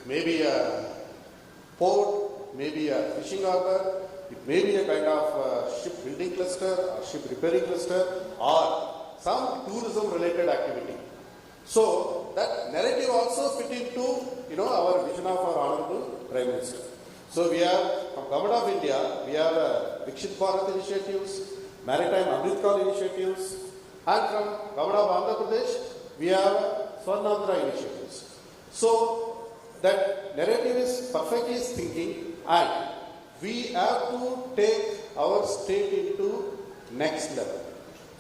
Maybe a port, maybe a fishing harbor, it may be a kind of ship building cluster or ship repairing cluster or some tourism related activity. So that narrative also fit into our vision of our Honorable Prime Minister. So we have from Government of India, we have Vikshit Bharat initiatives, Maritime Amrit initiatives, and from Government of Andhra Pradesh, we have Swarnandhra initiatives. So that narrative is perfectly thinking, and we have to take our state into next level.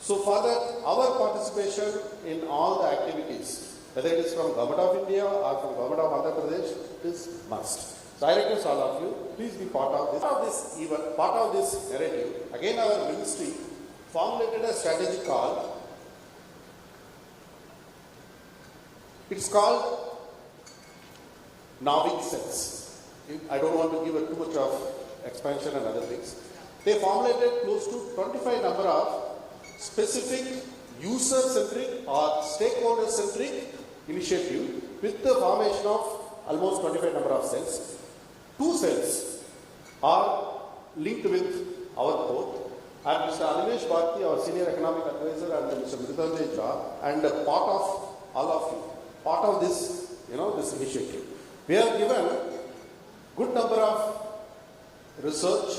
So for that, our participation in all the activities, whether it is from Government of India or from Government of Andhra Pradesh, is must. So I request all of you, please be part of this event, part of this narrative. Again, our ministry formulated a strategy called, it's called Navik Sense. I don't want to give too much of expansion and other things. They formulated close to 25 number of specific user-centric or stakeholder-centric initiative with the formation of almost 25 number of cells. 2 cells are linked with our port, and Mr. Animesh Bharti, our senior economic advisor, and Mr. Mridhanjay Jha, and part of all of you, part of this, this initiative. We have given good number of research,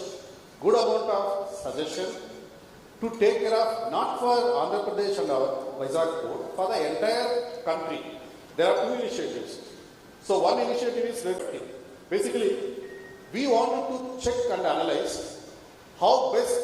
good amount of suggestion to take care of, not for Andhra Pradesh and our Vizag port, for the entire country. There are 2 initiatives. So one initiative is basically, we wanted to check and analyze how best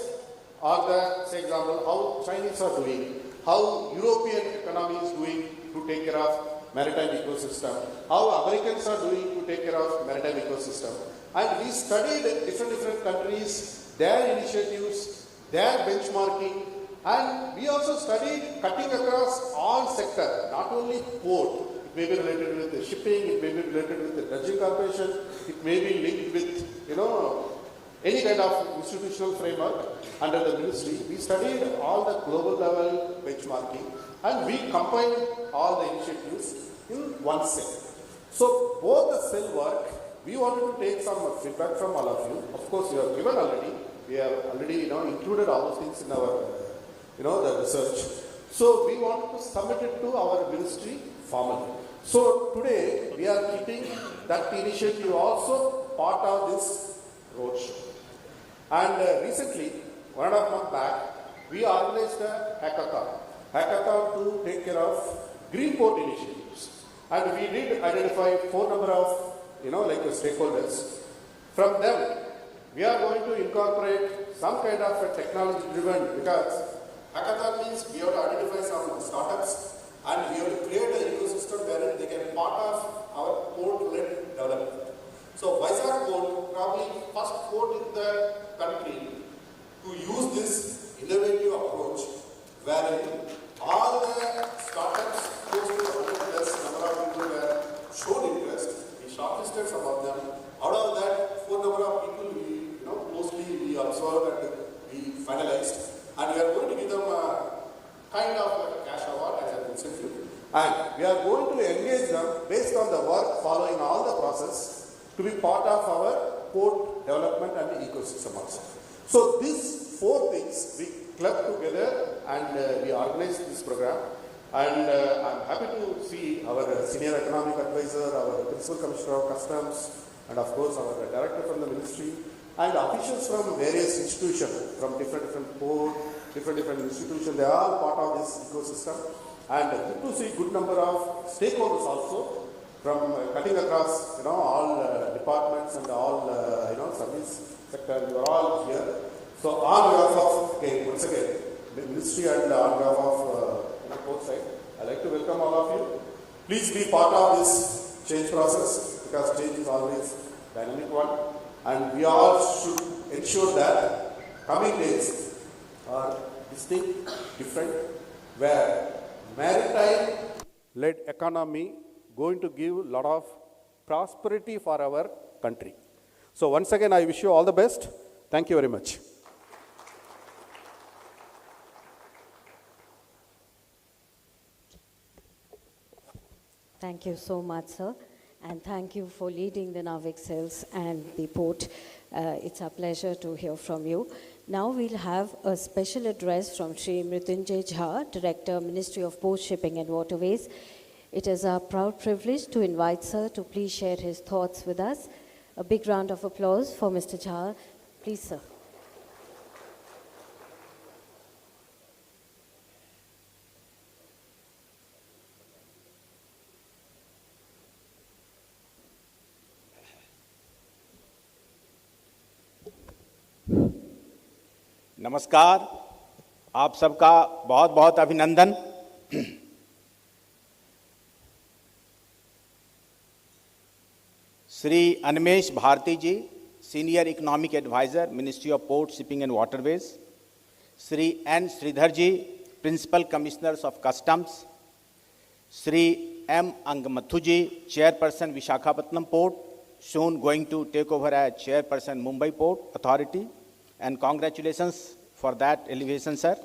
are the, say example, how Chinese are doing, how European economy is doing to take care of maritime ecosystem, how Americans are doing to take care of maritime ecosystem. And we studied different countries, their initiatives, their benchmarking, and we also studied cutting across all sectors, not only port. It may be related with the shipping, it may be related with the dredging corporation, it may be linked with, any kind of institutional framework under the ministry. We studied all the global level benchmarking, and we combined all the initiatives in one cell. So both the cell work, we wanted to take some feedback from all of you. Of course, you have given already. We have already included all those things in our the research. So we wanted to submit it to our ministry formally. So today we are keeping that initiative also part of this roadshow. And recently, 1.5 months back, we organized a hackathon to take care of green port initiatives. And we did identify 4 number of the stakeholders. From them, we are going to incorporate some kind of a technology driven, because hackathon means we have to identify some startups and we have to create an ecosystem wherein they can be part of our port-led development. So Vizag port, probably first port in the country to use this innovative approach, wherein all the startups, close to 100+ number of people were showed interest. We shortlisted some of them. Out of that, 4 number of people we observed and we finalized, and we are going to give them a kind of a cash award as an incentive. And we are going to engage them based on the work following all the process to be part of our port development and the ecosystem also. So these 4 things we clubbed together and we organized this program. And I'm happy to see our senior economic advisor, our principal commissioner of customs, and of course our director from the ministry, and officials from various institutions, from different ports, different institutions. They are all part of this ecosystem. And good to see good number of stakeholders also from cutting across all departments and all service sector. You are all here. So on behalf of once again ministry and on behalf of both sides, I'd like to welcome all of you. Please be part of this change process, because change is always dynamic one. And we all should ensure that coming days are distinct, different, where maritime-led economy going to give a lot of prosperity for our country. So once again, I wish you all the best. Thank you very much. Thank you so much, sir. and thank you for leading the Navik Cells and the port. It's a pleasure to hear from you. Now we'll have a special address from Shri Mrityunjay Jha, Director, Ministry of Port Shipping and Waterways. It is our proud privilege to invite Sir to please share his thoughts with us. A big round of applause for Mr. Jha. Please, Sir. नमस्कार, आप सबका बहुत बहुत अभिनंदन। Shri Anmesh Bharati ji, senior economic adviser, ministry of port shipping and waterways, Shri N Sridhar ji, principal commissioners of customs, Shri M Angamuthu ji, chairperson Visakhapatnam port, soon going to take over as chairperson Mumbai Port Authority, and congratulations for that elevation, sir.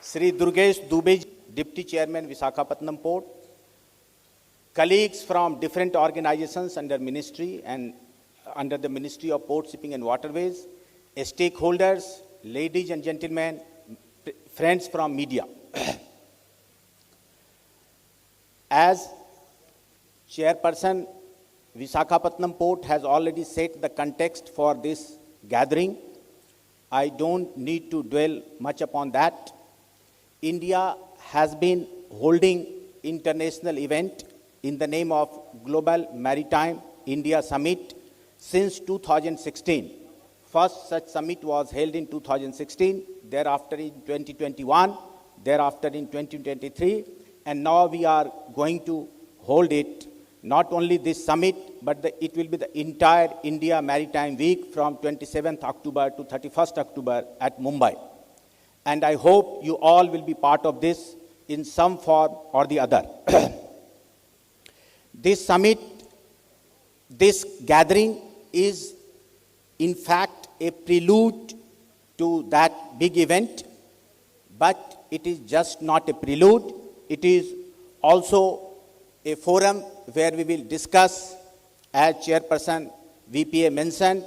Shri Durgesh Dubey, Deputy Chairman Visakhapatnam Port, colleagues from different organizations under ministry and under the Ministry of Port Shipping and Waterways, stakeholders, ladies and gentlemen, friends from media. As Chairperson Visakhapatnam Port has already set the context for this gathering. I don't need to dwell much upon that. India has been holding international event in the name of Global Maritime India Summit since 2016. First such summit was held in 2016, thereafter in 2021, thereafter in 2023, and now we are going to hold it. Not only this summit, but it will be the entire India Maritime Week from 27th October to 31st October at Mumbai. And I hope you all will be part of this in some form or the other. This summit, this gathering is in fact a prelude to that big event, but it is just not a prelude. It is also a forum where we will discuss, as Chairperson VPA mentioned,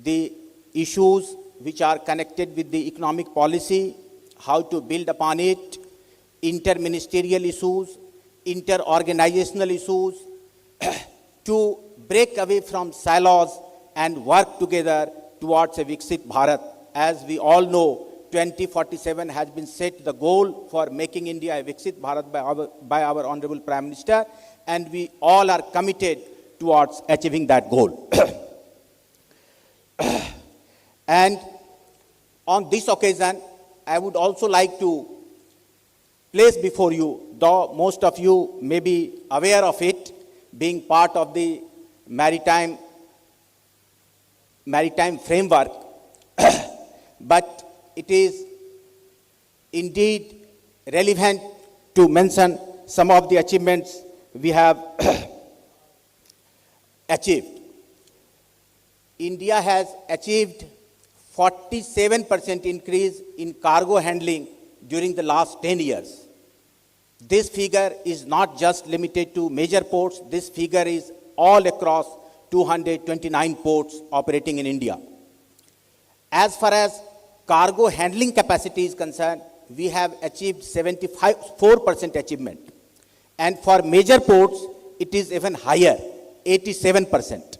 the issues which are connected with the economic policy, how to build upon it, interministerial issues, inter-organizational issues, to break away from silos and work together towards a Viksit Bharat. As we all know, 2047 has been set the goal for making India a Viksit Bharat by our Honorable Prime Minister, and we all are committed towards achieving that goal. And on this occasion, I would also like to place before you, though most of you may be aware of it, being part of the maritime framework, but it is indeed relevant to mention some of the achievements we have achieved. India has achieved 47% increase in cargo handling during the last 10 years. This figure is not just limited to major ports. This figure is all across 229 ports operating in India. As far as cargo handling capacity is concerned, we have achieved 74% achievement. And for major ports, it is even higher, 87%.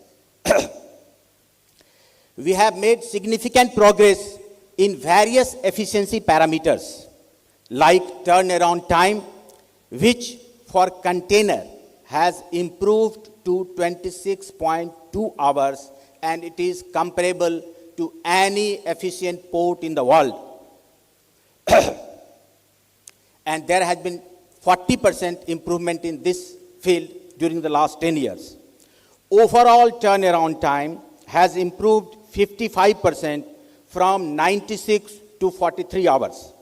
We have made significant progress in various efficiency parameters, like turnaround time, which for container has improved to 26.2 hours, and it is comparable to any efficient port in the world. And there has been 40% improvement in this field during the last 10 years. Overall turnaround time has improved 55% from 96 to 43 hours.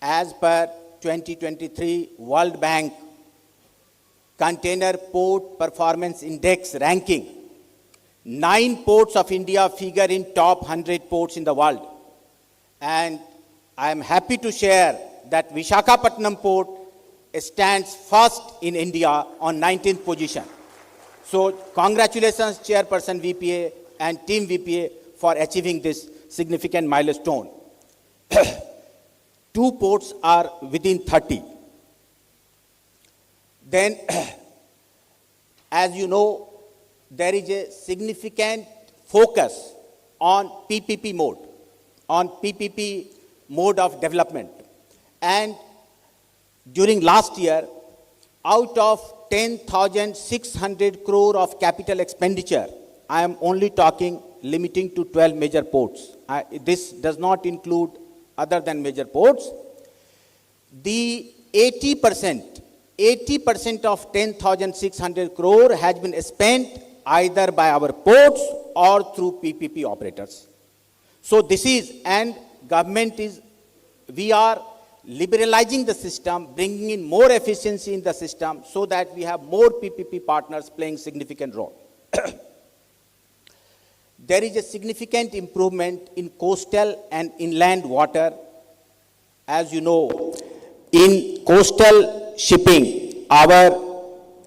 As per 2023 World Bank Container Port Performance Index ranking, 9 ports of India figure in top 100 ports in the world. And I am happy to share that Visakhapatnam Port stands first in India on 19th position. So congratulations, Chairperson VPA and Team VPA for achieving this significant milestone. Two ports are within 30. Then, as you know, there is a significant focus on PPP mode of development. And during last year, out of 10,600 crore of capital expenditure, I am only talking limiting to 12 major ports. This does not include other than major ports. The 80% of 10,600 crore has been spent either by our ports or through PPP operators. So this is, and government is, we are liberalizing the system, bringing in more efficiency in the system so that we have more PPP partners playing significant role. There is a significant improvement in coastal and inland water. As you know, in coastal shipping, our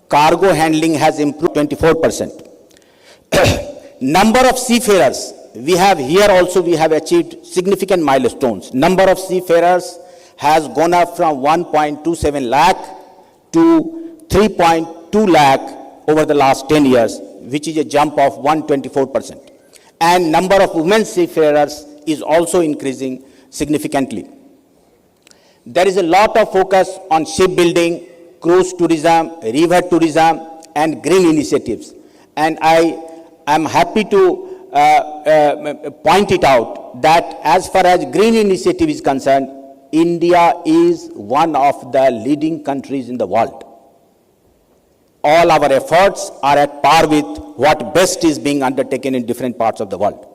cargo handling has improved 24%. Number of seafarers, we have achieved significant milestones. Number of seafarers has gone up from 1.27 lakh to 3.2 lakh over the last 10 years, which is a jump of 124%. And number of women seafarers is also increasing significantly. There is a lot of focus on shipbuilding, cruise tourism, river tourism, and green initiatives. And I am happy to point it out that as far as green initiative is concerned, India is one of the leading countries in the world. All our efforts are at par with what best is being undertaken in different parts of the world.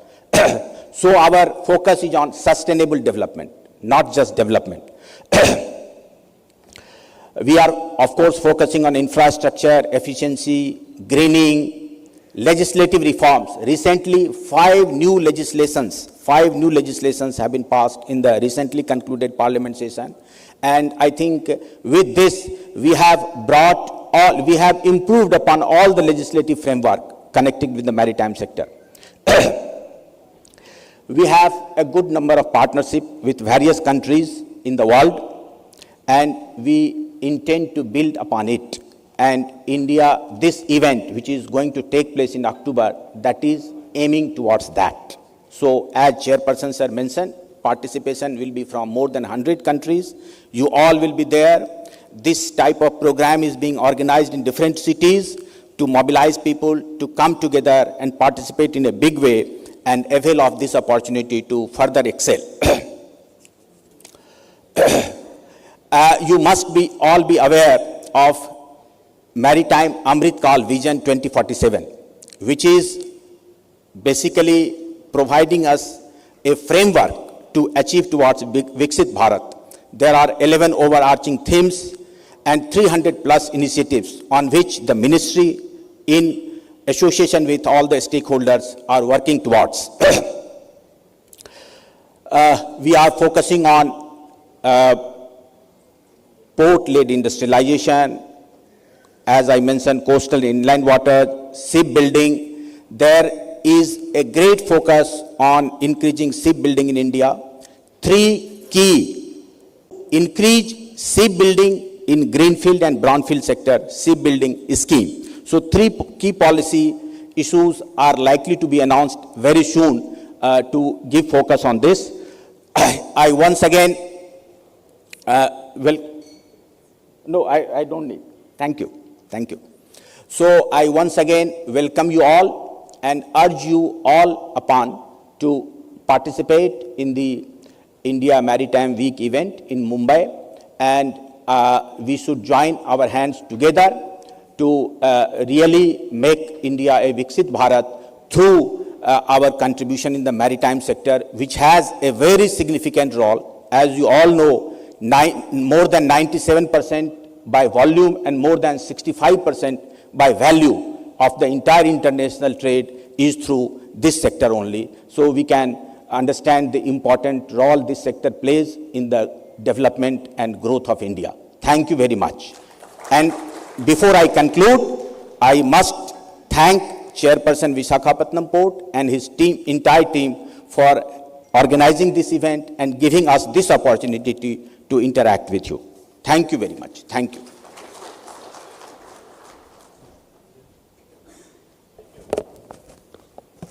So our focus is on sustainable development, not just development. We are, of course, focusing on infrastructure, efficiency, greening, legislative reforms. Recently, 5 new legislations have been passed in the recently concluded parliament session. And I think with this, we have improved upon all the legislative framework connected with the maritime sector. We have a good number of partnerships with various countries in the world, and we intend to build upon it. And India, this event, which is going to take place in October, that is aiming towards that. So, as Chairperson Sir mentioned, participation will be from more than 100 countries. You all will be there. This type of program is being organized in different cities to mobilize people to come together and participate in a big way and avail of this opportunity to further excel. You must all be aware of Maritime Amrit Kal Vision 2047, which is basically providing us a framework to achieve towards Viksit Bharat. There are 11 overarching themes and 300 plus initiatives on which the ministry, in association with all the stakeholders, are working towards. We are focusing on port-led industrialization, as I mentioned, coastal inland water, shipbuilding. There is a great focus on increasing shipbuilding in India. 3 key: increase shipbuilding in greenfield and brownfield sector shipbuilding scheme. So 3 key policy issues are likely to be announced very soon to give focus on this. I once again, I don't need. Thank you. So I once again welcome you all and urge you all upon to participate in the India Maritime Week event in Mumbai, and we should join our hands together to really make India a Viksit Bharat through our contribution in the maritime sector, which has a very significant role. As you all know, more than 97% by volume and more than 65% by value of the entire international trade is through this sector only. So we can understand the important role this sector plays in the development and growth of India. Thank you very much. And before I conclude, I must thank Chairperson Visakhapatnam Port and his team, entire team, for organizing this event and giving us this opportunity to interact with you. Thank you very much. Thank you.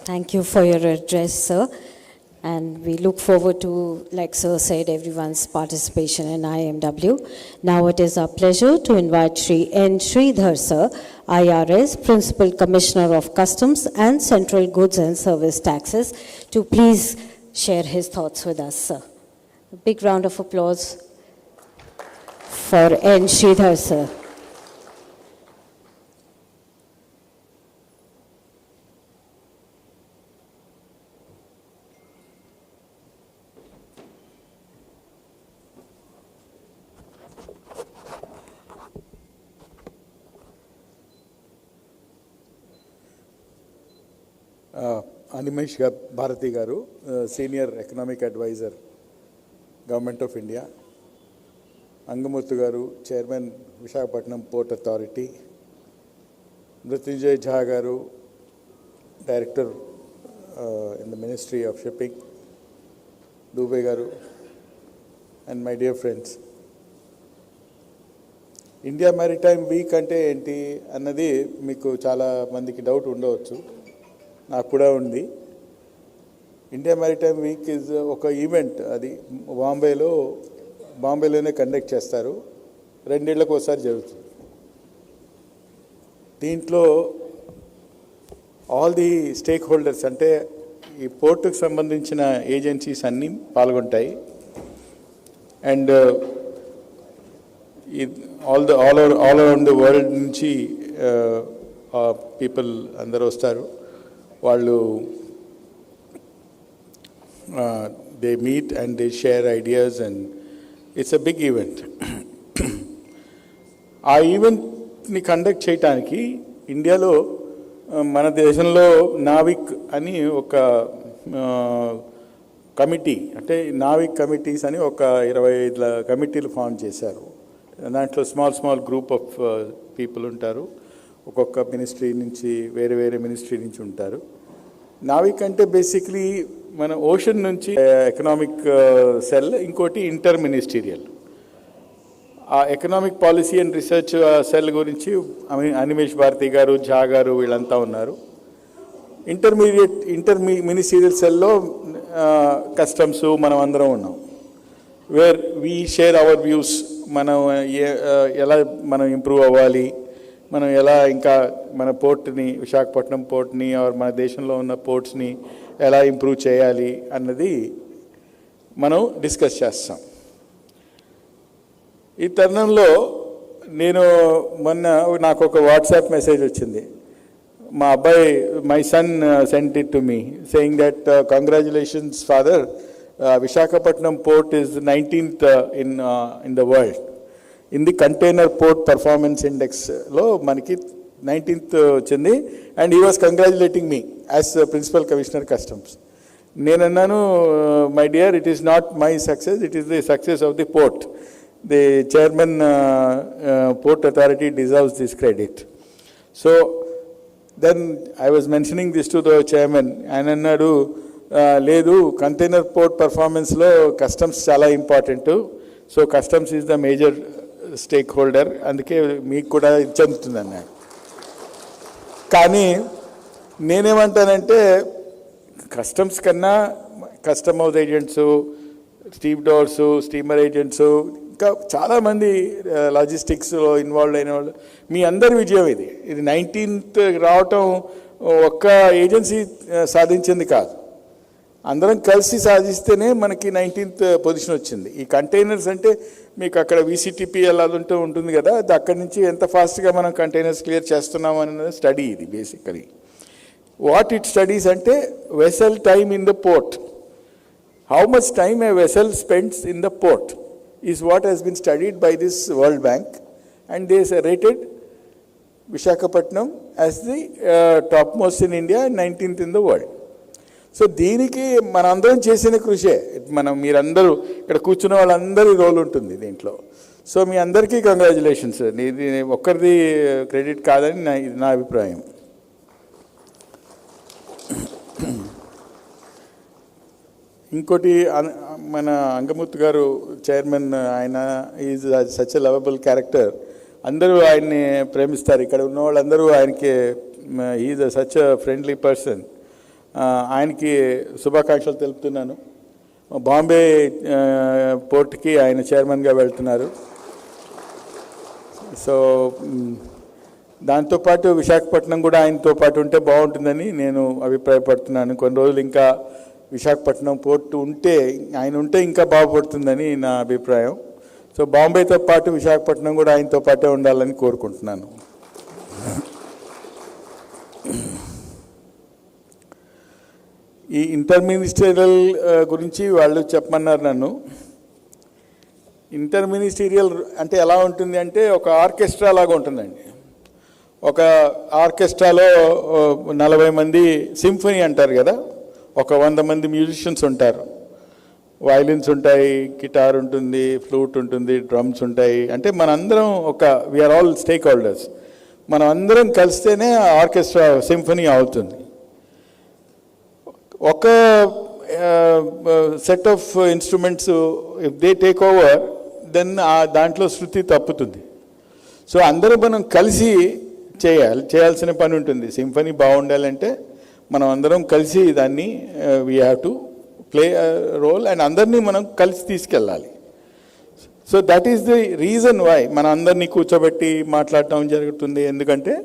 Thank you for your address, sir. And we look forward to, like sir said, everyone's participation in IMW. Now it is our pleasure to invite Shri N. Sridhar, sir, IRS, Principal Commissioner of Customs and Central Goods and Service Taxes, to please share his thoughts with us, sir. A big round of applause for N. Sridhar, sir. Animesh Bharati Garu, Senior Economic Advisor, Government of India. Angamurthu Garu, Chairman, Visakhapatnam Port Authority. Mrityunjay Jha Garu, Director in the Ministry of Shipping. Dubey Garu, and my dear friends. India Maritime Week ante enti annadi meeku chaala mandiki doubt undavochu. నాకు కూడా ఉంది. India maritime week is ఒక event, అది బాంబేలోనే conduct చేస్తారు, 2 ఏళ్లకు ఒకసారి జరుగుతుంది. దీంట్లో ఆల్ ది స్టేక్ హోల్డర్స్, అంటే ఈ పోర్టుకు సంబంధించిన ఏజెన్సీస్ అన్నీ పాల్గొంటాయి. And all around the world నుంచి పీపుల్ అందరూ వస్తారు. వాళ్ళు they meet and they share ideas and it's a big event. ఆ ఈవెంట్ని కండక్ట్ చేయడానికి ఇండియాలో మన దేశంలో నావిక్ అని ఒక కమిటీ, అంటే నావిక్ కమిటీస్ అని ఒక 25 కమిటీలు ఫామ్ చేశారు. దాంట్లో స్మాల్ గ్రూప్ ఆఫ్ పీపుల్ ఉంటారు. ఒక్కొక్క మినిస్ట్రీ నుంచి వేరే మినిస్ట్రీ నుంచి ఉంటారు. నావిక్ అంటే బేసిక్లీ మన ఓషన్ నుంచి ఎకనామిక్ సెల్, ఇంకోటి ఇంటర్ మినిస్టీరియల్. ఆ economic policy and research cell గురించి అనిమేష్ భారతి గారు, ఝా గారు వీళ్ళంతా ఉన్నారు. ఇంటర్ మినిస్టీరియల్ సెల్లో కస్టమ్స్ మనం అందరం ఉన్నాం. Where we share our views, మనం ఎలా మనం ఇంప్రూవ్ అవ్వాలి, మనం ఎలా ఇంకా మన పోర్ట్ని, విశాఖపట్నం పోర్ట్ని మన దేశంలో ఉన్న పోర్ట్స్ని ఎలా ఇంప్రూవ్ చేయాలి అన్నది మనం డిస్కస్ చేస్తాం. ఈ తరుణంలో నాకు ఒక వాట్సాప్ మెసేజ్ వచ్చింది. మా అబ్బాయి, my son cent it to me saying that congratulations father, Visakhapatnam port is 19th in the world. In the container port performance index lo maniki 19th వచ్చింది, and he was congratulating me as Principal Commissioner Customs. Nenannanu, my dear, it is not my success, it is the success of the port. The chairman port authority deserves this credit. So then I was mentioning this to the chairman, and annadu లేదు, container port పర్ఫార్మెన్స్లో customs చాలా important, so customs is the major stake holder, అందుకే మీకు కూడా చెందుతుంది అన్నాడు. కానీ నేనేమంటానంటే customs కన్నా custom house ఏజెంట్సు, stewards, steamer agents, ఇంకా చాలామంది లాజిస్టిక్స్లో ఇన్వాల్వ్ అయిన వాళ్ళు, మీ అందరి విజయం ఇది. 19th రావటం ఒక్క ఏజెన్సీ సాధించింది కాదు, అందరం కలిసి సాధిస్తేనే మనకి 19th పొజిషన్ వచ్చింది. ఈ కంటైనర్స్ అంటే మీకు అక్కడ VCTP అలా ఉంటుంది కదా, అది అక్కడి నుంచి ఎంత ఫాస్ట్గా మనం కంటైనర్స్ క్లియర్ చేస్తున్నాం అనే స్టడీ ఇది బేసికలీ. వాట్ ఇట్ స్టడీస్ అంటే vessel time in the port, how much time a vessel spends in the port is what has been studied by this World Bank, and they rated Visakhapatnam as the topmost in India and 19th in the world. So దీనికి మనందరం చేసిన కృషే, మీరందరూ ఇక్కడ కూర్చున్న వాళ్ళందరి role ఉంటుంది దీంట్లో. So మీ అందరికీ కంగ్రాచులేషన్స్. ఇది ఒక్కరిది క్రెడిట్ కాదని ఇది నా అభిప్రాయం. ఇంకోటి, మన అంగమూర్తి గారు చైర్మన్, ఆయన is such a lovable character. అందరూ ఆయన్ని ప్రేమిస్తారు. ఇక్కడ ఉన్న వాళ్ళందరూ ఆయనకి, is such a friendly person. ఆయనకి శుభాకాంక్షలు తెలుపుతున్నాను. బాంబే పోర్ట్కి ఆయన చైర్మన్గా వెళ్తున్నారు. సో దాంతోపాటు విశాఖపట్నం కూడా ఆయనతో పాటు ఉంటే బాగుంటుందని నేను అభిప్రాయపడుతున్నాను. కొన్ని రోజులు ఇంకా విశాఖపట్నం పోర్టు ఉంటే, ఆయన ఉంటే ఇంకా బాగుపడుతుందని నా అభిప్రాయం. సో బాంబేతో పాటు విశాఖపట్నం కూడా ఆయనతో పాటే ఉండాలని కోరుకుంటున్నాను. ఈ ఇంటర్మినిస్ట్రియల్ గురించి వాళ్ళు చెప్పమన్నారు నన్ను. ఇంటర్మినిస్టీరియల్ అంటే ఎలా ఉంటుంది అంటే, ఒక ఆర్కెస్ట్రా లాగా ఉంటుందండి. ఒక ఆర్కెస్ట్రాలో 40 మంది, సింఫనీ అంటారు కదా, ఒక 100 మంది మ్యూజిషియన్స్ ఉంటారు. వయలిన్స్ ఉంటాయి, గిటార్ ఉంటుంది, ఫ్లూట్ ఉంటుంది, డ్రమ్స్ ఉంటాయి. అంటే మనందరం వీఆర్ ఆల్ స్టేక్ హోల్డర్స్. మనం అందరం కలిస్తేనే ఆర్కెస్ట్రా, సింఫనీ అవుతుంది. ఒక set of instruments if they take over, then దాంట్లో శృతి తప్పుతుంది. సో అందరూ మనం కలిసి చేయాల్సిన పని ఉంటుంది. సింఫనీ బాగుండాలంటే మనం అందరం కలిసి దాన్ని we have to play role, and అందరినీ మనం కలిసి తీసుకెళ్ళాలి. So that is the reason why మనం అందరినీ కూర్చోబెట్టి మాట్లాడటం జరుగుతుంది. ఎందుకంటే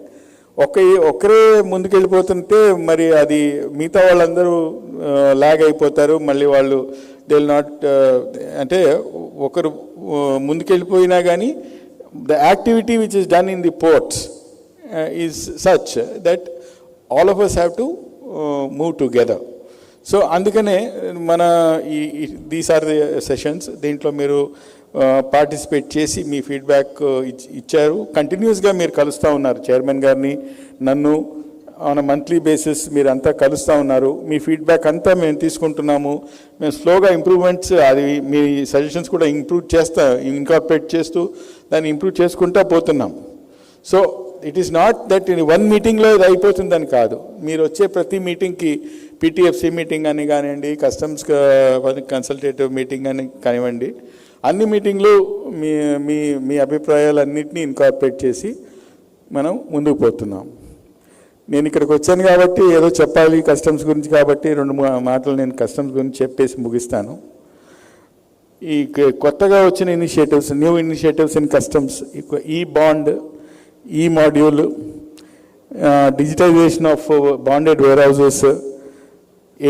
ఒకరే ముందుకెళ్ళిపోతుంటే మరి అది మిగతా వాళ్ళందరూ లాగ్ అయిపోతారు. మళ్ళీ వాళ్ళు దే విల్ నాట్, అంటే ఒకరు ముందుకెళ్ళిపోయినా కానీ the activity which is done in the ports is such that all of us have to move together. So అందుకనే మన దీస్ ఆర్ ది సెషన్స్. దీంట్లో మీరు పార్టిసిపేట్ చేసి మీ ఫీడ్బ్యాక్ ఇచ్చారు. కంటిన్యూస్గా మీరు కలుస్తూ ఉన్నారు చైర్మన్ గారిని, నన్ను ఆన్ మంత్లీ బేసిస్ మీరు అంతా కలుస్తూ ఉన్నారు. మీ ఫీడ్బ్యాక్ అంతా మేము తీసుకుంటున్నాము. మేము స్లోగా ఇంప్రూవ్మెంట్స్, అది మీ సజెషన్స్ కూడా ఇన్కార్పొరేట్ చేస్తూ దాన్ని ఇంప్రూవ్ చేసుకుంటూ పోతున్నాం. So it is not that one మీటింగ్లో ఇది అయిపోతుందని కాదు. మీరు వచ్చే ప్రతి మీటింగ్కి, పీటీఎఫ్సీ మీటింగ్ అని కానివ్వండి, కస్టమ్స్ కన్సల్టేటివ్ మీటింగ్ అని కానివ్వండి, అన్ని మీటింగ్లు మీ అభిప్రాయాలన్నింటినీ ఇన్కార్పొరేట్ చేసి మనం ముందుకు పోతున్నాం. నేను ఇక్కడికి వచ్చాను కాబట్టి ఏదో చెప్పాలి కస్టమ్స్ గురించి, కాబట్టి 2 మాటలు నేను కస్టమ్స్ గురించి చెప్పేసి ముగిస్తాను. ఈ కొత్తగా వచ్చిన initiatives, new initiatives in customs, ఈ బాండ్, ఈ module, digitisation of bonded warehouses,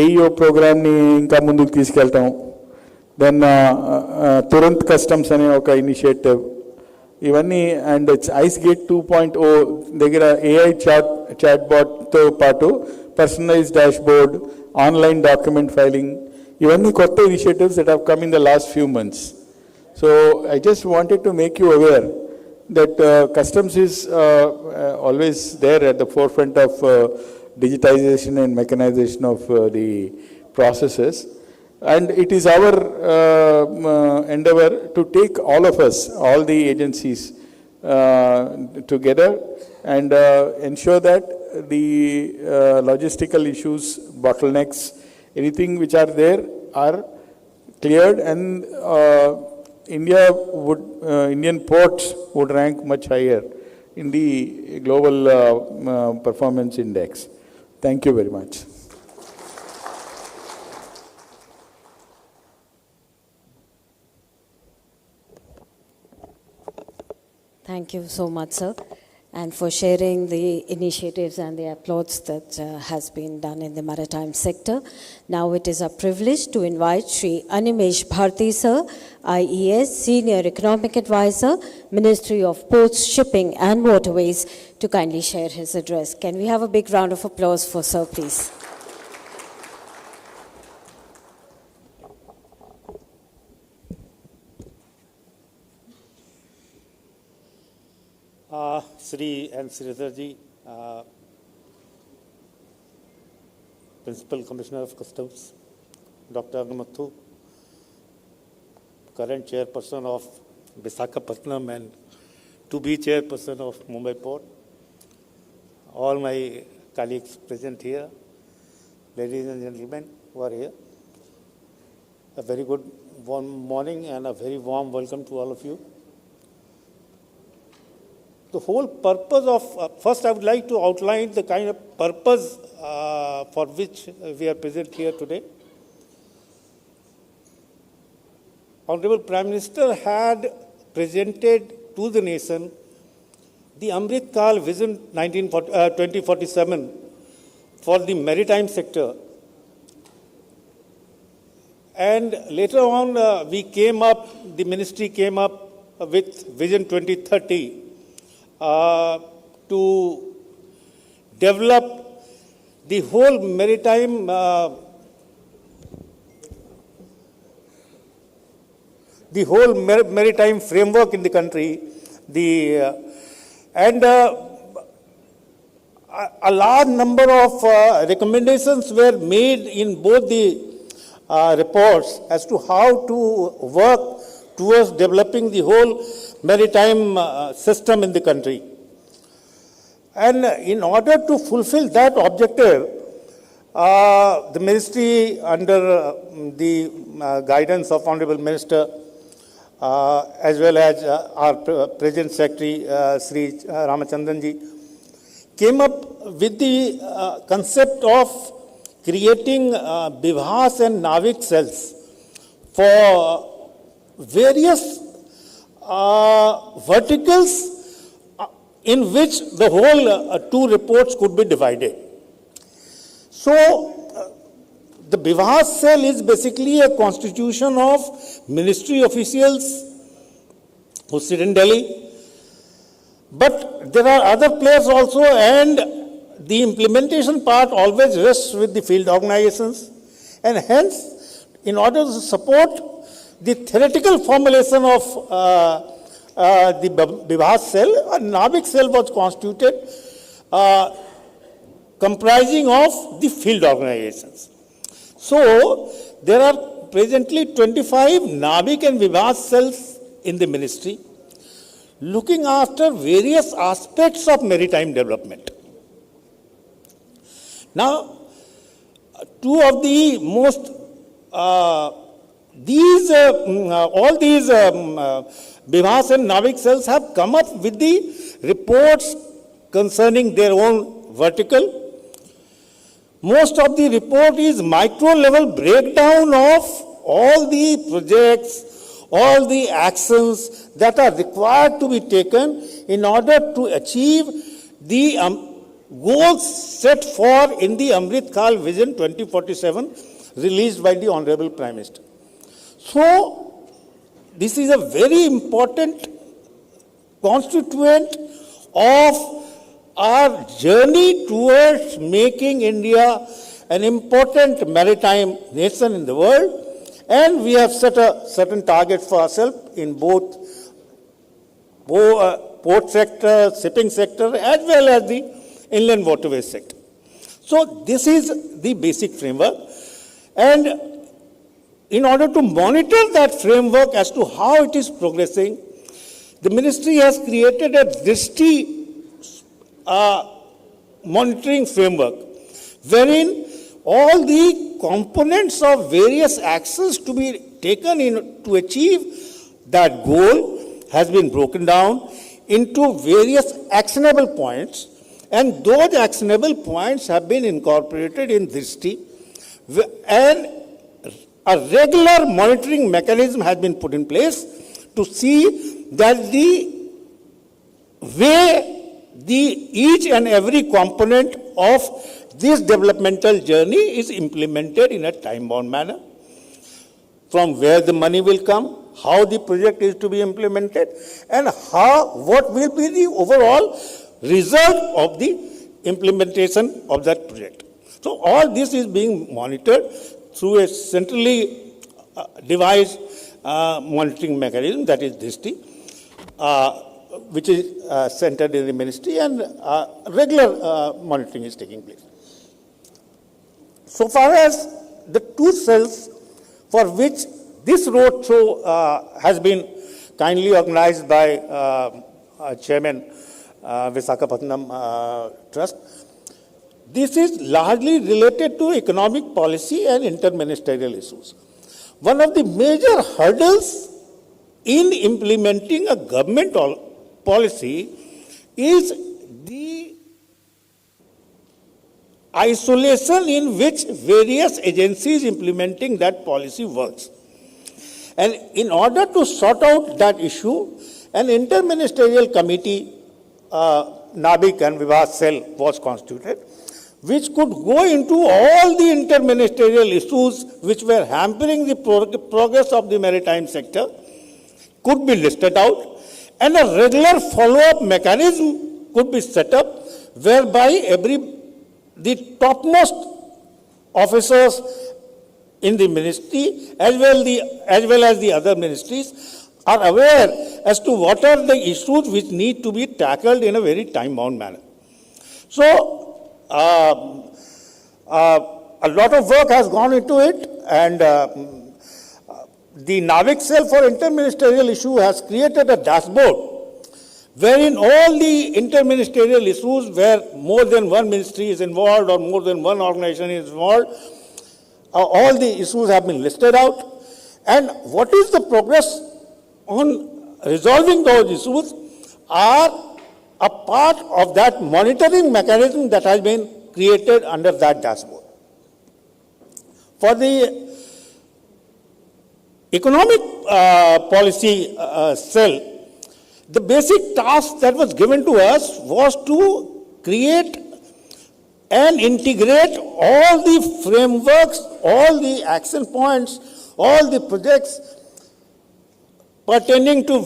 AEO ప్రోగ్రామ్ని ఇంకా ముందుకు తీసుకెళ్తాం. దెన్ తురంత్ కస్టమ్స్ అనే ఒక ఇనిషియేటివ్, ఇవన్నీ, అండ్ ఐస్ గేట్ 2.0 దగ్గర ఏఐ చాట్బాట్తో పాటు personalised dashboard, online document filing, ఇవన్నీ కొత్త initiatives that have come in the last few months. So I just wanted to make you aware that customs is always there at the forefront of digitization and mechanization of the processes, and it is our endeavor to take all of us, all the agencies together and ensure that the logistical issues, bottlenecks, anything which are there are cleared, and Indian ports would rank much higher in the global performance index. Thank you very much. Thank you so much, sir, and for sharing the initiatives and the applause that has been done in the maritime sector. Now it is a privilege to invite Shri Animesh Bharti, sir, IES Senior Economic Advisor, Ministry of Ports, Shipping and Waterways, to kindly share his address. Can we have a big round of applause for sir, please? Sri and Sridharji, Principal Commissioner of Customs, Dr. Agamathu, current Chairperson of Visakhapatnam and to be chairperson of Mumbai Port, all my colleagues present here, ladies and gentlemen who are here, a very good warm morning and a very warm welcome to all of you. The whole purpose of, first I would like to outline the kind of purpose for which we are present here today. Honorable Prime Minister had presented to the nation the Amrit Kal Vision 2047 for the maritime sector. And later on, the ministry came up with Vision 2030 to develop the whole maritime maritime framework in the country. A large number of recommendations were made in both the reports as to how to work towards developing the whole maritime system in the country. And in order to fulfill that objective, the ministry, under the guidance of Honorable Minister, as well as our President Secretary, Sri Ramachandranji, came up with the concept of creating Bivas and Navik cells for various verticals in which the whole two reports could be divided. So, the Bivas cell is basically a constitution of ministry officials who sit in Delhi. But there are other players also, and the implementation part always rests with the field organizations. And hence, in order to support the theoretical formulation of the Bivas cell, a Navik cell was constituted comprising of the field organizations. So, there are presently 25 Navik and Bivas cells in the ministry, looking after various aspects of maritime development. Now, two of the most, all these Bivas and Navik cells have come up with the reports concerning their own vertical. Most of the report is micro-level breakdown of all the projects, all the actions that are required to be taken in order to achieve the goals set for in the Amrit Kal Vision 2047 released by the Honorable Prime Minister. So, this is a very important constituent of our journey towards making India an important maritime nation in the world, and we have set a certain target for ourselves in both port sector, shipping sector, as well as the inland waterways sector. So this is the basic framework, and in order to monitor that framework as to how it is progressing, the ministry has created a Drishti monitoring framework, wherein all the components of various actions to be taken in to achieve that goal has been broken down into various actionable points, and those actionable points have been incorporated in Drishti, and a regular monitoring mechanism has been put in place to see that the way each and every component of this developmental journey is implemented in a time-bound manner. From where the money will come, how the project is to be implemented, and what will be the overall result of the implementation of that project. So all this is being monitored through a centrally devised monitoring mechanism, that is Drishti, which is centered in the ministry, and regular monitoring is taking place. So far as the two cells for which this roadshow has been kindly organized by Chairman Visakhapatnam Trust. This is largely related to economic policy and interministerial issues. One of the major hurdles in implementing a government policy is the isolation in which various agencies implementing that policy works. And in order to sort out that issue, an interministerial committee, NABIC and Vivas cell was constituted, which could go into all the interministerial issues which were hampering the progress of the maritime sector, could be listed out, and a regular follow-up mechanism could be set up, whereby the topmost officers in the ministry, as well as the other ministries, are aware as to what are the issues which need to be tackled in a very time-bound manner. So, a lot of work has gone into it, and the NAVIC cell for interministerial issue has created a dashboard wherein all the interministerial issues where more than one ministry is involved or more than one organization is involved, all the issues have been listed out. And what is the progress on resolving those issues are a part of that monitoring mechanism that has been created under that dashboard. For the economic policy cell, the basic task that was given to us was to create and integrate all the frameworks, all the action points, all the projects pertaining to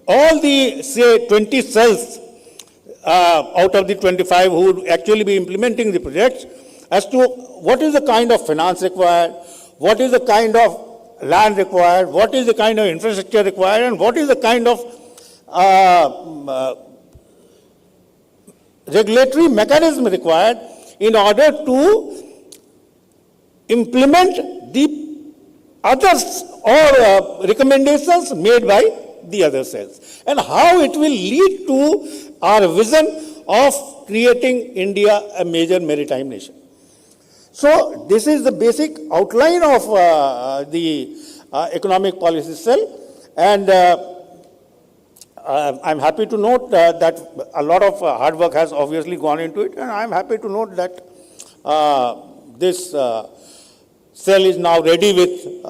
all the, say, 20 cells out of the 25 who would actually be implementing the projects, as to what is the kind of finance required, what is the kind of land required, what is the kind of infrastructure required, and what is the kind of regulatory mechanism required in order to implement the others or recommendations made by the other cells, and how it will lead to our vision of creating India a major maritime nation. So this is the basic outline of the economic policy cell, and I'm happy to note that a lot of hard work has obviously gone into it, and I'm happy to note that this cell is now ready with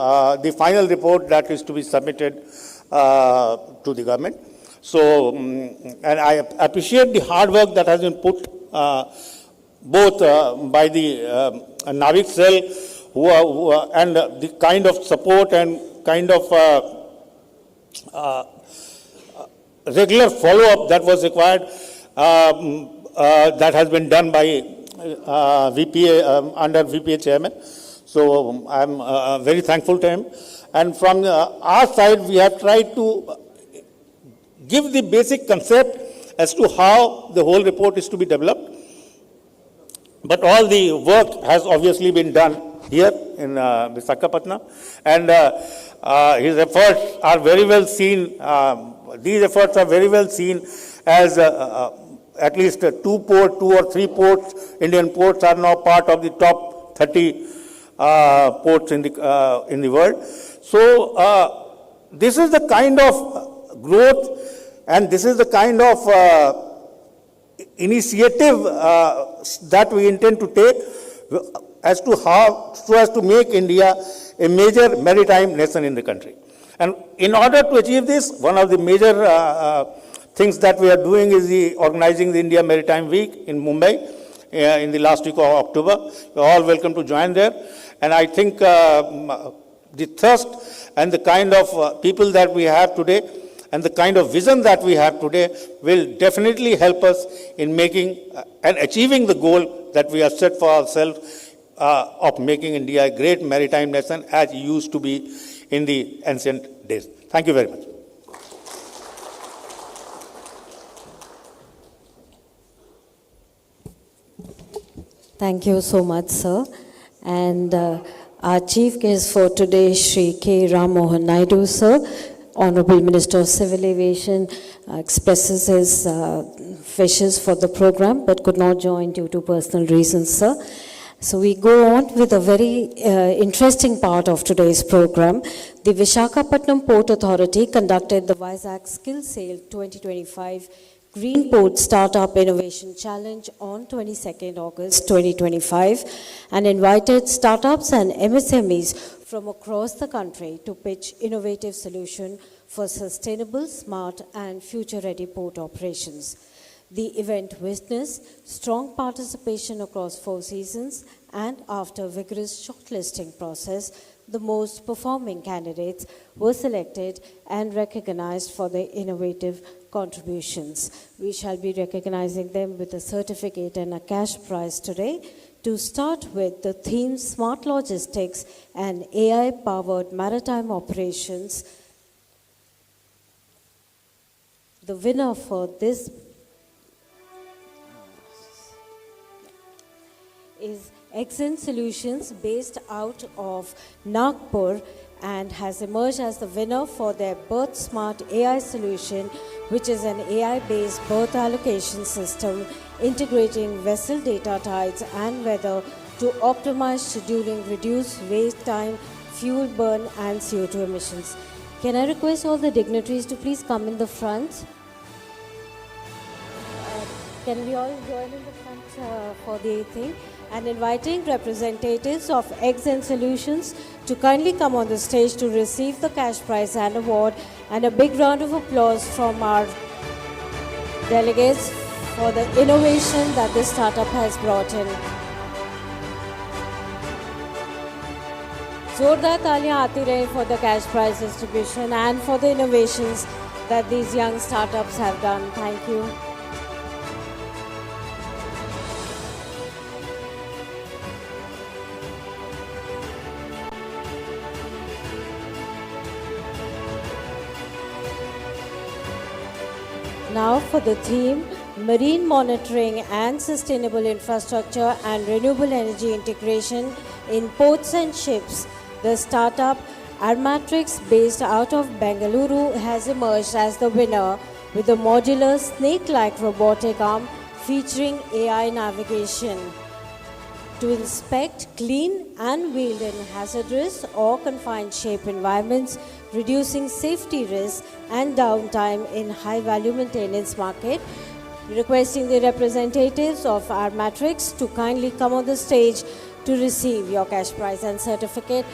the final report that is to be submitted to the government. So, and I appreciate the hard work that has been put both by the NAVIC cell and the kind of support and kind of regular follow-up that was required, that has been done by VPA, under VPA chairman. So I'm very thankful to him. And from our side, we have tried to give the basic concept as to how the whole report is to be developed. But all the work has obviously been done here in Visakhapatnam, and his efforts are very well seen. These efforts are very well seen as at least two or three ports, Indian ports, are now part of the top 30 ports in the world. So this is the kind of growth, and this is the kind of initiative that we intend to take as to how, so as to make India a major maritime nation in the country. And in order to achieve this, one of the major things that we are doing is organizing the India Maritime Week in Mumbai in the last week of October. You're all welcome to join there. And I think the thrust and the kind of people that we have today and the kind of vision that we have today will definitely help us in making and achieving the goal that we have set for ourselves of making India a great maritime nation as it used to be in the ancient days. Thank you very much. Thank you so much, sir. And our chief guest for today, Shri K. Ram Mohan Naidu, sir, Honorable Minister of Civil Aviation expresses his wishes for the program but could not join due to personal reasons, sir. So we go on with a very interesting part of today's program. The Visakhapatnam Port Authority conducted the Vizag Skill Sale 2025 Green Port Startup Innovation Challenge on 22nd August 2025 and invited startups and MSMEs from across the country to pitch innovative solutions for sustainable, smart and future-ready port operations. The event witnessed strong participation across 4 seasons, and after vigorous shortlisting process, the most performing candidates were selected and recognized for their innovative contributions. We shall be recognizing them with a certificate and a cash prize today. To start with, the theme Smart Logistics and AI-powered maritime operations. The winner for this is Exxon Solutions based out of Nagpur and has emerged as the winner for their Berth Smart AI solution, which is an AI-based berth allocation system integrating vessel data tides and weather to optimize scheduling, reduce wait time, fuel burn and CO2 emissions. Can I request all the dignitaries to please come in the front? Can we all join in the front for the thing? And inviting representatives of Exxon Solutions to kindly come on the stage to receive the cash prize and award, and a big round of applause from our delegates for the innovation that this startup has brought in. Zordar taaliyan aati rahe for the cash prize distribution and for the innovations that these young startups have done. Thank you. Now for the theme, Marine Monitoring and Sustainable Infrastructure and Renewable Energy Integration in Ports and Ships. The startup Armatrix, based out of Bengaluru, has emerged as the winner with a modular snake-like robotic arm featuring AI navigation to inspect, clean and wheel in hazardous or confined shape environments, reducing safety risks and downtime in high-value maintenance market. Requesting the representatives of our Matrix to kindly come on the stage to receive your cash prize and certificate.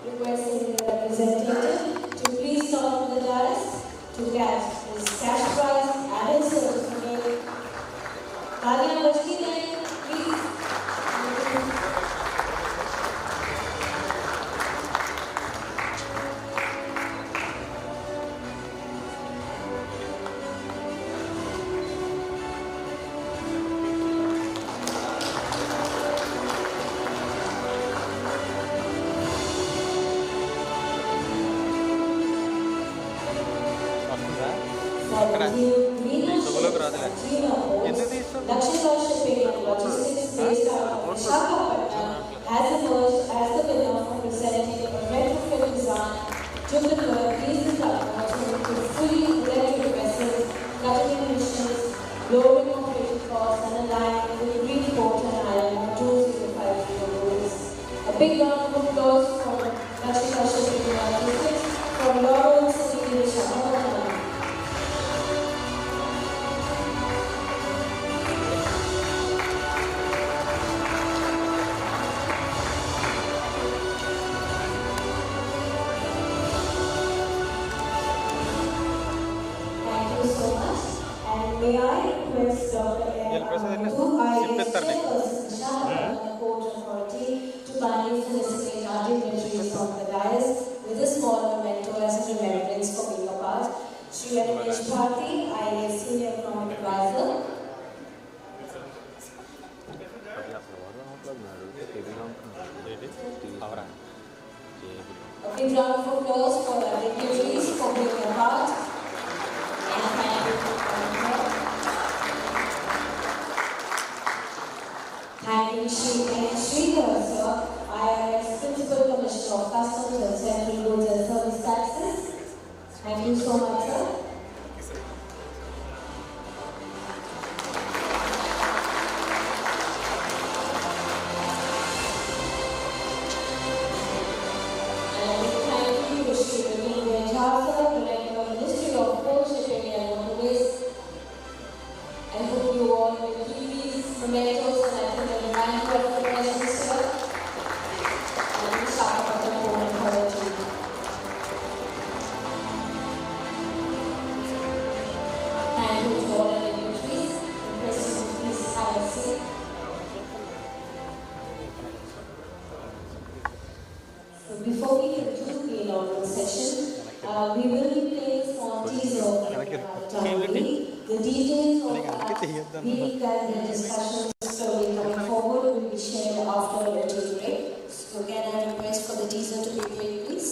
Requesting the representative to please stop on the dais to catch his cash prize and his certificate. Taaliyan bajti rahe, please. Has emerged as the winner for presenting a retrofit design to convert diesel locomotives to fully electric vessels, cutting emissions, lowering operating costs and aligning with green port and island 205 goals. A big round of applause for National Shipping Logistics from Laurel and City Visakhapatnam. request Dr. Modu, IAS Chairperson, Visakhapatnam Port Authority, to kindly felicitate our dignitaries from the dais with a small memento as a remembrance for being a part. Shri Anish Bharti, IAS Senior Economic Advisor. A big round of applause for our dignitaries for being a part. And thank you for coming here. Thanking Shri N. Sridhar, sir, IRS Principal Commissioner of Customs and Central Goods and Service Taxes. Thank you so much, sir. Director, Ministry of Port, Shipping and Waterways. I hope you all will please mementos and I think a reminder of the presence here. And Visakhapatnam Port Authority. Thank you to all our dignitaries. President, please have a seat. So before we conclude the inaugural session, we will be playing small teaser of Maritime. The details of that week and the discussions slowly coming forward will be shared after a little break. So can I request for the teaser to be played, please?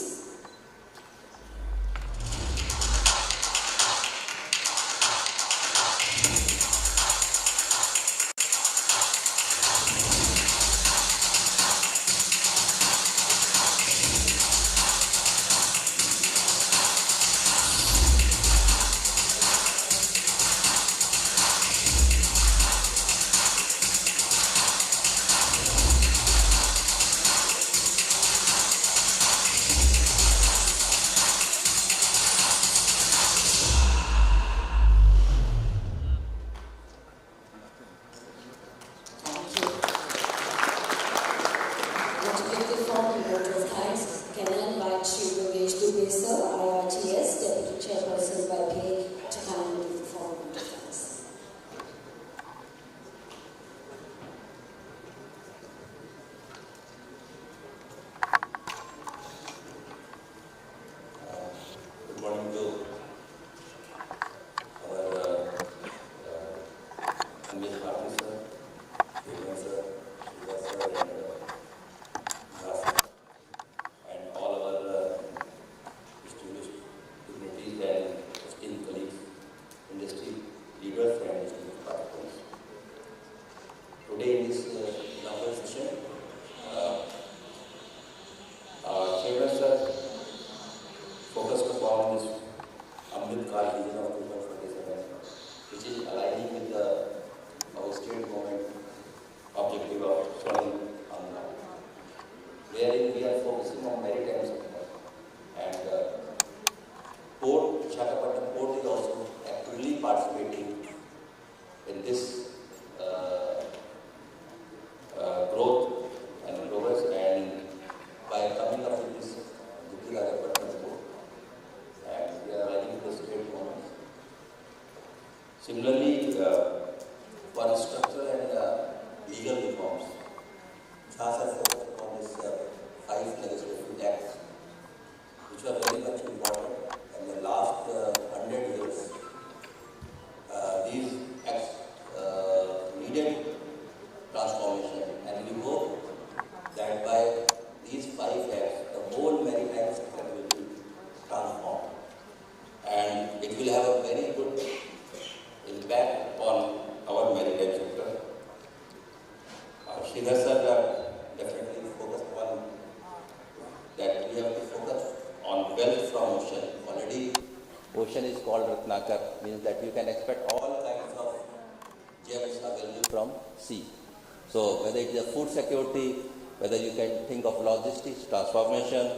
Visakhapatnam Port is also actively participating in this growth and progress, and by coming up with this Visakhapatnam Port, and we are writing the state government. Similarly, for structural and legal reforms, Jha has focused upon this 5 legislative acts, which are very much important. In the last 100 years, these acts needed transformation, and we hope that by these 5 acts, the whole maritime sector will be transformed, and it will have a very good impact on our maritime sector. Sridhar sir definitely focused on that we have to focus on wealth from ocean. Already, ocean is called Ratnakar, means that you can expect all kinds of gems available from sea. So whether it is a food security, whether you can think of logistics, transformation,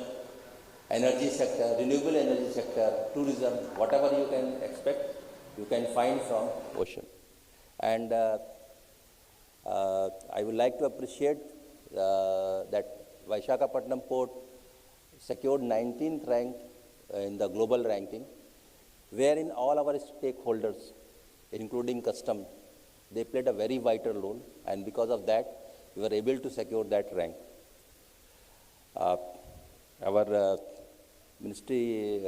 energy sector, renewable energy sector, tourism, whatever you can expect, you can find from ocean. And I would like to appreciate that Visakhapatnam Port secured 19th rank in the global ranking, wherein all our stakeholders including custom, they played a very vital role, and because of that, we were able to secure that rank. Our ministry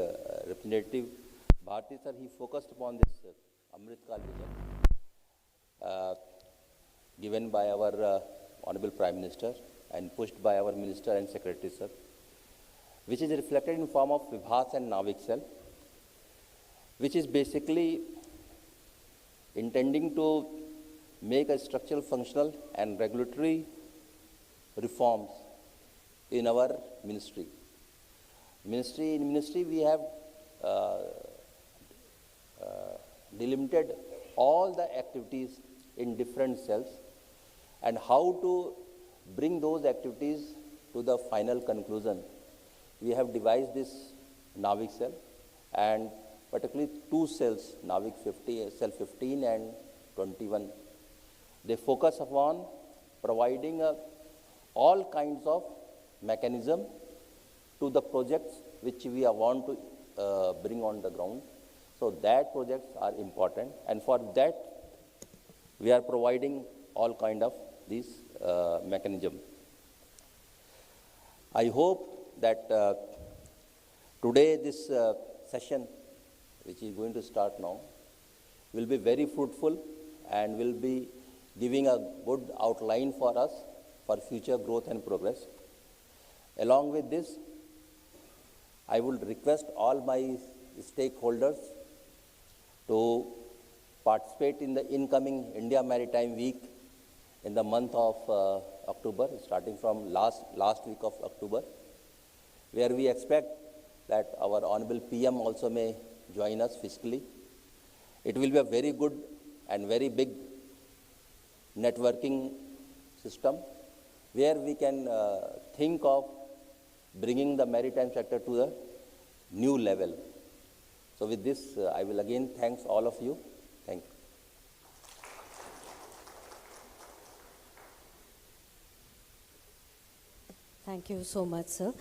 representative, Bharti sir, he focused upon this Amrit Kal vision given by our Honorable Prime Minister and pushed by our Minister and Secretary sir, which is reflected in form of Vibhas and Navik cell, which is basically intending to make a structural, functional and regulatory reforms in our ministry. In ministry we have delimited all the activities in different cells and how to bring those activities to the final conclusion. We have devised this Navik cell and particularly two cells, Navik 50, cell 15 and 21. They focus upon providing all kinds of mechanism to the projects which we want to bring on the ground. So that projects are important, and for that we are providing all kind of these mechanism. I hope that today this session, which is going to start now, will be very fruitful and will be giving a good outline for us for future growth and progress. Along with this, I would request all my stakeholders to participate in the incoming India Maritime Week in the month of October, starting from last week of October, where we expect that our Honorable PM also may join us physically. It will be a very good and very big networking system where we can think of bringing the maritime sector to the new level. So with this, I will again thank all of you. Thank you. Thank you so much, sir.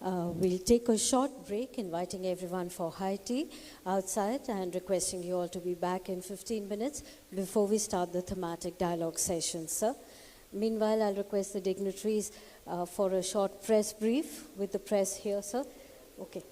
We'll take a short break, inviting everyone for high tea outside and requesting you all to be back in 15 minutes before we start the thematic dialogue session, sir. Meanwhile, I'll request the dignitaries for a short press brief with the press here, sir. Okay.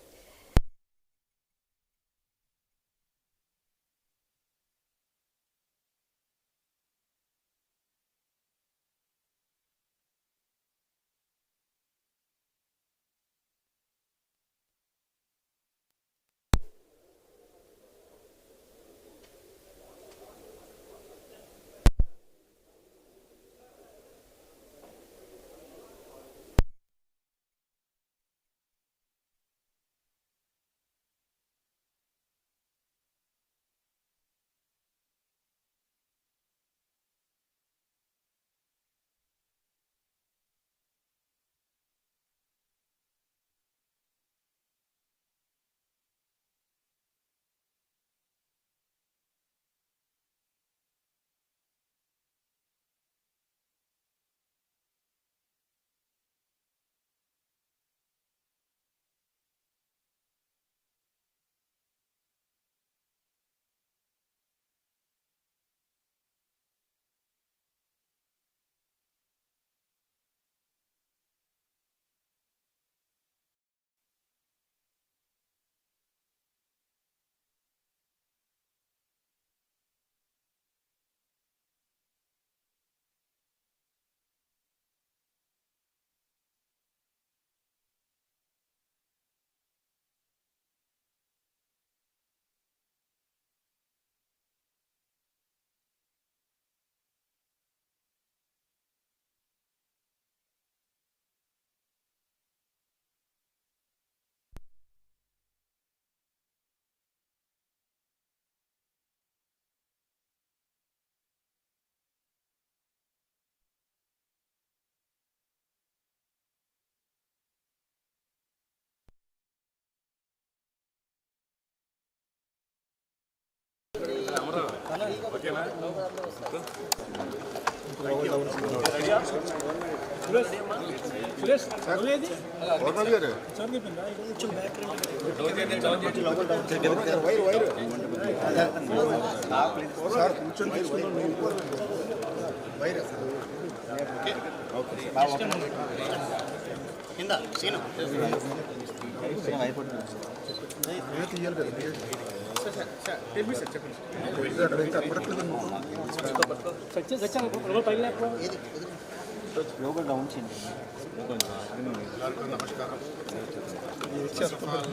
First of all, I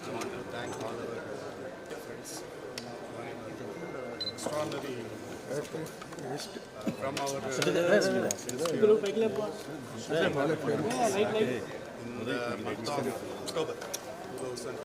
want to thank all our friends. Extraordinary from our in the month of October 2000.